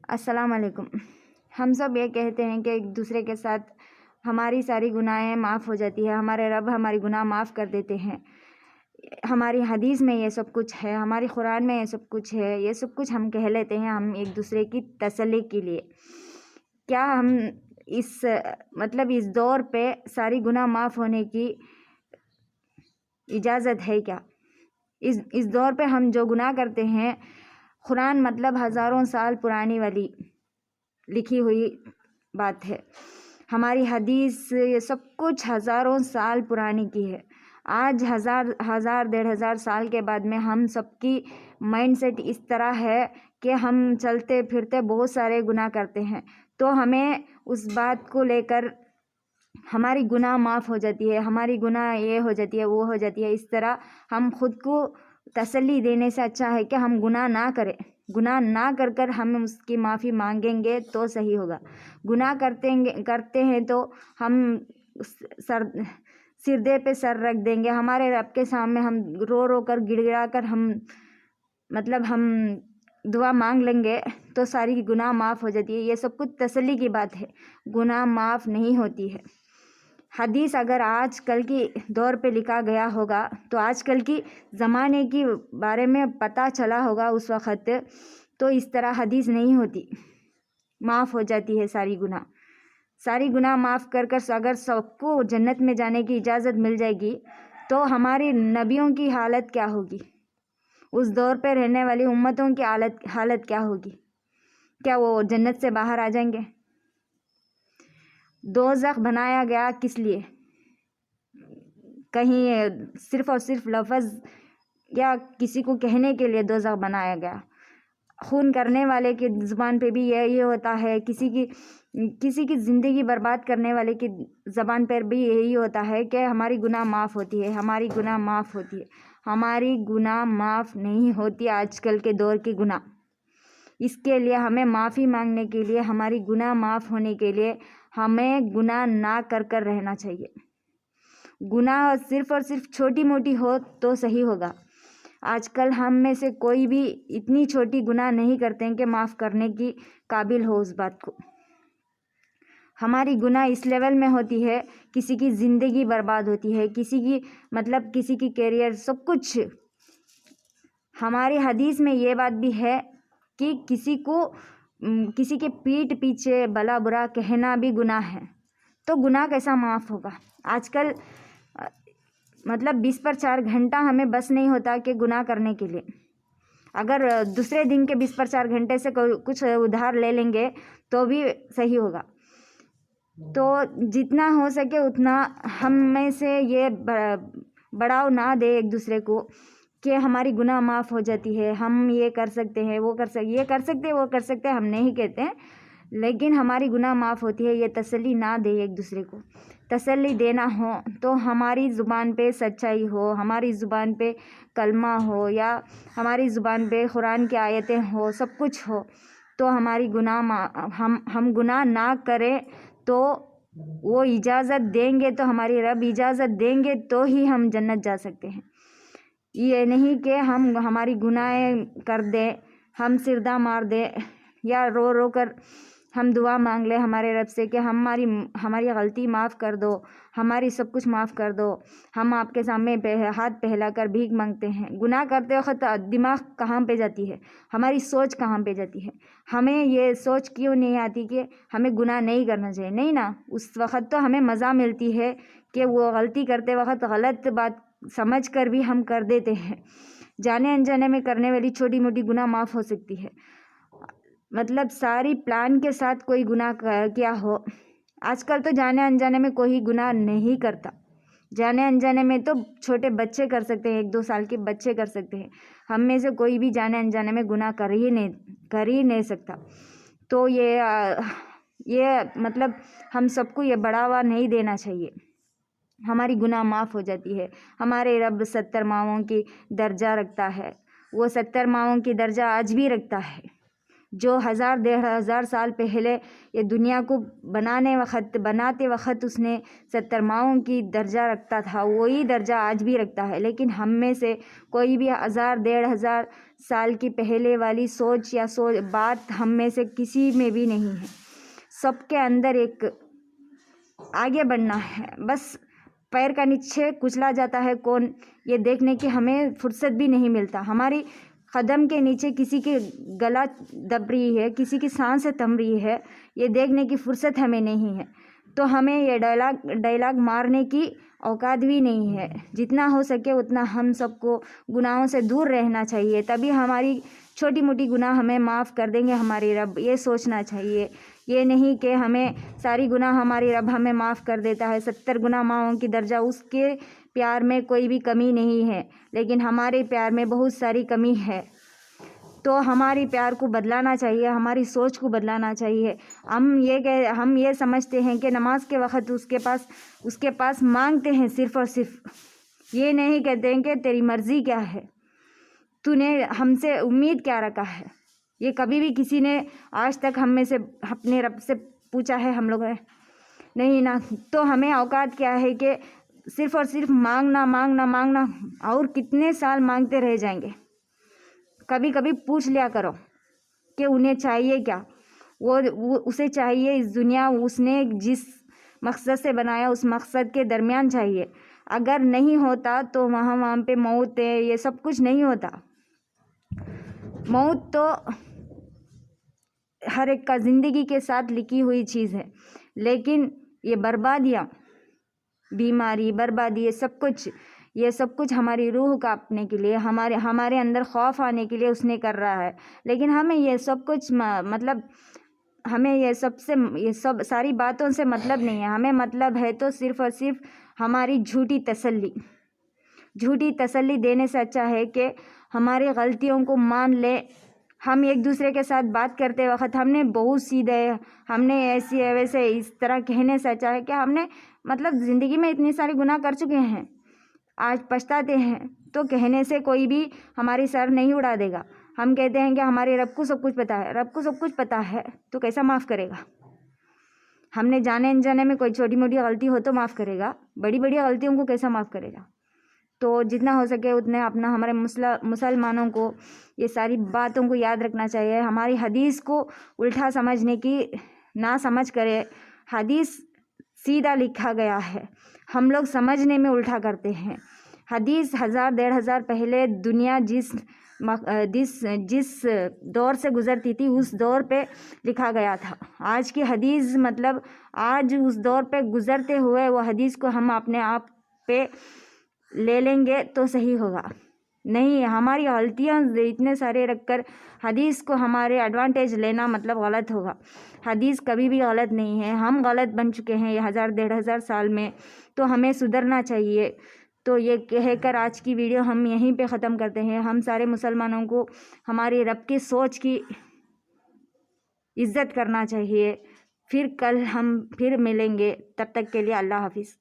السلام علیکم۔ ہم سب یہ کہتے ہیں کہ ایک دوسرے کے ساتھ ہماری ساری گناہیں معاف ہو جاتی ہے، ہمارے رب ہماری گناہ معاف کر دیتے ہیں۔ ہماری حدیث میں یہ سب کچھ ہے، ہماری قرآن میں یہ سب کچھ ہے، یہ سب کچھ ہم کہہ لیتے ہیں ہم ایک دوسرے کی تسلی کے لیے۔ کیا ہم اس دور پہ ساری گناہ معاف ہونے کی اجازت ہے کیا؟ اس دور پہ ہم جو گناہ کرتے ہیں، قرآن ہزاروں سال پرانی والی لکھی ہوئی بات ہے، ہماری حدیث یہ سب کچھ ہزاروں سال پرانی کی ہے۔ آج 1,000 سال کے بعد میں ہم سب کی مائنڈ سیٹ اس طرح ہے کہ ہم چلتے پھرتے بہت سارے گناہ کرتے ہیں، تو ہمیں اس بات کو لے کر ہماری گناہ معاف ہو جاتی ہے، ہماری گناہ یہ ہو جاتی ہے وہ ہو جاتی ہے، اس طرح ہم خود کو تسلی دینے سے اچھا ہے کہ ہم گناہ نہ کریں، گناہ نہ کر ہم اس کی معافی مانگیں گے تو صحیح ہوگا۔ گناہ کرتے ہیں تو ہم سردے پہ سر رکھ دیں گے، ہمارے رب کے سامنے ہم رو رو کر گڑ گڑا کر ہم دعا مانگ لیں گے تو ساری گناہ معاف ہو جاتی ہے۔ یہ سب کچھ تسلی کی بات ہے، گناہ معاف نہیں ہوتی ہے۔ حدیث اگر آج کل کی دور پہ لکھا گیا ہوگا تو آج کل کی زمانے کی بارے میں پتہ چلا ہوگا اس وقت، تو اس طرح حدیث نہیں ہوتی، معاف ہو جاتی ہے ساری گناہ معاف کر اگر سب کو جنت میں جانے کی اجازت مل جائے گی تو ہماری نبیوں کی حالت کیا ہوگی، اس دور پہ رہنے والی امتوں کی حالت کیا ہوگی؟ کیا وہ جنت سے باہر آ جائیں گے؟ دوزخ بنایا گیا کس لیے؟ کہیں صرف اور صرف لفظ یا کسی کو کہنے کے لیے دوزخ بنایا گیا؟ خون کرنے والے کی زبان پہ بھی یہی ہوتا ہے، کسی کی زندگی برباد کرنے والے کی زبان پر بھی یہی ہوتا ہے کہ ہماری گناہ معاف ہوتی ہے، ہماری گناہ معاف ہوتی ہے۔ ہماری گناہ معاف نہیں ہوتی آج کل کے دور کی گناہ۔ اس کے لیے ہمیں معافی مانگنے کے لیے، ہماری گناہ معاف ہونے کے لیے ہمیں گناہ نہ کر رہنا چاہیے۔ گناہ صرف اور صرف چھوٹی موٹی ہو تو صحیح ہوگا۔ آج کل ہم میں سے کوئی بھی اتنی چھوٹی گناہ نہیں کرتے ہیں کہ معاف کرنے کی قابل ہو اس بات کو۔ ہماری گناہ اس لیول میں ہوتی ہے، کسی کی زندگی برباد ہوتی ہے، کسی کی کیریئر، سب کچھ۔ ہماری حدیث میں یہ بات بھی ہے کہ کسی کے پیٹھ پیچھے بلا برا کہنا بھی گناہ ہے، تو گناہ کیسا معاف ہوگا؟ آج کل 20 پر 4 گھنٹہ ہمیں بس نہیں ہوتا کہ گناہ کرنے کے لیے۔ اگر دوسرے دن کے 20 پر 4 گھنٹے سے کچھ ادھار لے لیں گے تو بھی صحیح ہوگا۔ تو جتنا ہو سکے اتنا ہم میں سے یہ بڑھاؤ نہ دے ایک دوسرے کو کہ ہماری گناہ معاف ہو جاتی ہے، ہم یہ کر سکتے ہیں وہ کر سکتے ہیں، ہم نہیں کہتے ہیں، لیکن ہماری گناہ معاف ہوتی ہے، یہ تسلی نہ دے ایک دوسرے کو۔ تسلی دینا ہو تو ہماری زبان پہ سچائی ہو، ہماری زبان پہ کلمہ ہو، یا ہماری زبان پہ قرآن کی آیتیں ہو، سب کچھ ہو، تو ہماری ہم گناہ نہ کریں تو وہ اجازت دیں گے، تو ہماری رب اجازت دیں گے تو ہی ہم جنت جا سکتے ہیں۔ یہ نہیں کہ ہماری گناہیں کر دیں، ہم سردہ مار دیں یا رو رو کر ہم دعا مانگ لیں ہمارے رب سے کہ ہماری غلطی معاف کر دو، ہماری سب کچھ معاف کر دو، ہم آپ کے سامنے ہاتھ پھیلا کر بھیک مانگتے ہیں۔ گناہ کرتے وقت دماغ کہاں پہ جاتی ہے، ہماری سوچ کہاں پہ جاتی ہے؟ ہمیں یہ سوچ کیوں نہیں آتی کہ ہمیں گناہ نہیں کرنا چاہیے؟ نہیں نا، اس وقت تو ہمیں مزہ ملتی ہے کہ وہ غلطی کرتے وقت غلط بات سمجھ کر بھی ہم کر دیتے ہیں۔ جانے انجانے میں کرنے والی چھوٹی موٹی گناہ معاف ہو سکتی ہے، ساری پلان کے ساتھ کوئی گناہ کیا ہو۔ آج کل تو جانے انجانے میں کوئی گناہ نہیں کرتا، جانے انجانے میں تو چھوٹے بچے کر سکتے ہیں، 1-2 سال کے بچے کر سکتے ہیں، ہم میں سے کوئی بھی جانے انجانے میں گناہ کر ہی نہیں سکتا۔ تو یہ ہم سب کو یہ بڑھاوا نہیں دینا چاہیے۔ ہماری گناہ معاف ہو جاتی ہے، ہمارے رب 70 ماؤں کی درجہ رکھتا ہے، وہ 70 ماؤں کی درجہ آج بھی رکھتا ہے۔ جو 1000-1500 سال پہلے یہ دنیا کو بناتے وقت اس نے 70 ماؤں کی درجہ رکھتا تھا، وہی درجہ آج بھی رکھتا ہے. لیکن ہم میں سے کوئی بھی 1000-1500 سال کی پہلے والی سوچ یا بات ہم میں سے کسی میں بھی نہیں ہے. سب کے اندر ایک آگے بڑھنا ہے. بس پیر کا نیچے کچلا جاتا ہے کون، یہ دیکھنے کی ہمیں فرصت بھی نہیں ملتا. ہماری قدم کے نیچے کسی کی گلا دب رہی ہے، کسی کی سانسیں تھم رہی ہے، یہ دیکھنے کی فرصت ہمیں نہیں ہے. تو ہمیں یہ ڈائلاگ مارنے کی اوقات بھی نہیں ہے. جتنا ہو سکے اتنا ہم سب کو گناہوں سے دور رہنا چاہیے، تبھی ہماری چھوٹی موٹی گناہ ہمیں معاف کر دیں گے ہماری رب. یہ سوچنا چاہیے، یہ نہیں کہ ہمیں ساری گناہ ہماری رب ہمیں معاف کر دیتا ہے. 70 گناہ ماؤں کی درجہ، اس کے پیار میں کوئی بھی کمی نہیں ہے، لیکن ہمارے پیار میں بہت ساری کمی ہے. تو ہماری پیار کو بدلانا چاہیے، ہماری سوچ کو بدلانا چاہیے. ہم یہ سمجھتے ہیں کہ نماز کے وقت اس کے پاس مانگتے ہیں صرف اور صرف. یہ نہیں کہتے ہیں کہ تیری مرضی کیا ہے، تو نے ہم سے امید کیا رکھا ہے. یہ کبھی بھی کسی نے آج تک ہم میں سے اپنے رب سے پوچھا ہے ہم لوگ نے نہیں نا. تو ہمیں اوقات کیا ہے کہ صرف اور صرف مانگنا اور کتنے سال مانگتے رہ جائیں گے. کبھی کبھی پوچھ لیا کرو کہ انہیں چاہیے کیا. وہ اسے چاہیے اس دنیا اس نے جس مقصد سے بنایا اس مقصد کے درمیان چاہیے. اگر نہیں ہوتا تو وہاں پہ موت ہے، یہ سب کچھ نہیں ہوتا. موت تو ہر ایک کا زندگی کے ساتھ لکھی ہوئی چیز ہے، لیکن یہ بربادیاں، بیماری، بربادی، یہ سب کچھ ہماری روح کا اپنے کے لیے، ہمارے اندر خوف آنے کے لیے اس نے کر رہا ہے. لیکن ہمیں یہ سب کچھ ہمیں یہ سب ساری باتوں سے مطلب نہیں ہے. ہمیں مطلب ہے تو صرف اور صرف ہماری جھوٹی تسلی دینے سے اچھا ہے کہ ہماری غلطیوں کو مان لے. ہم ایک دوسرے کے ساتھ بات کرتے وقت ہم نے بہت سیدھے، ہم نے ایسی ہے ویسے اس طرح کہنے سے اچھا ہے کہ ہم نے زندگی میں اتنی ساری گناہ کر چکے ہیں، آج پچھتاتے ہیں. تو کہنے سے کوئی بھی ہماری سر نہیں اڑا دے گا. ہم کہتے ہیں کہ ہمارے رب کو سب کچھ پتہ ہے. رب کو سب کچھ پتہ ہے تو کیسا معاف کرے گا؟ ہم نے جانے انجانے میں کوئی چھوٹی موٹی غلطی ہو تو معاف کرے گا، بڑی بڑی غلطیوں کو کیسا معاف کرے گا؟ تو جتنا ہو سکے اتنے ہمارے مسلمانوں کو یہ ساری باتوں کو یاد رکھنا چاہیے. ہماری حدیث کو الٹا سمجھنے کی نہ سمجھ کرے. حدیث سیدھا لکھا گیا ہے، ہم لوگ سمجھنے میں الٹا کرتے ہیں. حدیث 1000-1500 پہلے دنیا جس دور سے گزرتی تھی اس دور پہ لکھا گیا تھا. آج کی حدیث آج اس دور پہ گزرتے ہوئے وہ حدیث کو ہم اپنے آپ پہ لے لیں گے تو صحیح ہوگا. نہیں، ہماری غلطیاں اتنے سارے رکھ کر حدیث کو ہمارے ایڈوانٹیج لینا غلط ہوگا. حدیث کبھی بھی غلط نہیں ہے. ہم غلط بن چکے ہیں یہ 1000-1500 سال میں، تو ہمیں سدھرنا چاہیے. تو یہ کہہ کر آج کی ویڈیو ہم یہیں پہ ختم کرتے ہیں. ہم سارے مسلمانوں کو ہماری رب کی سوچ کی عزت کرنا چاہیے. پھر کل ہم پھر ملیں گے، تب تک کے لیے اللہ حافظ.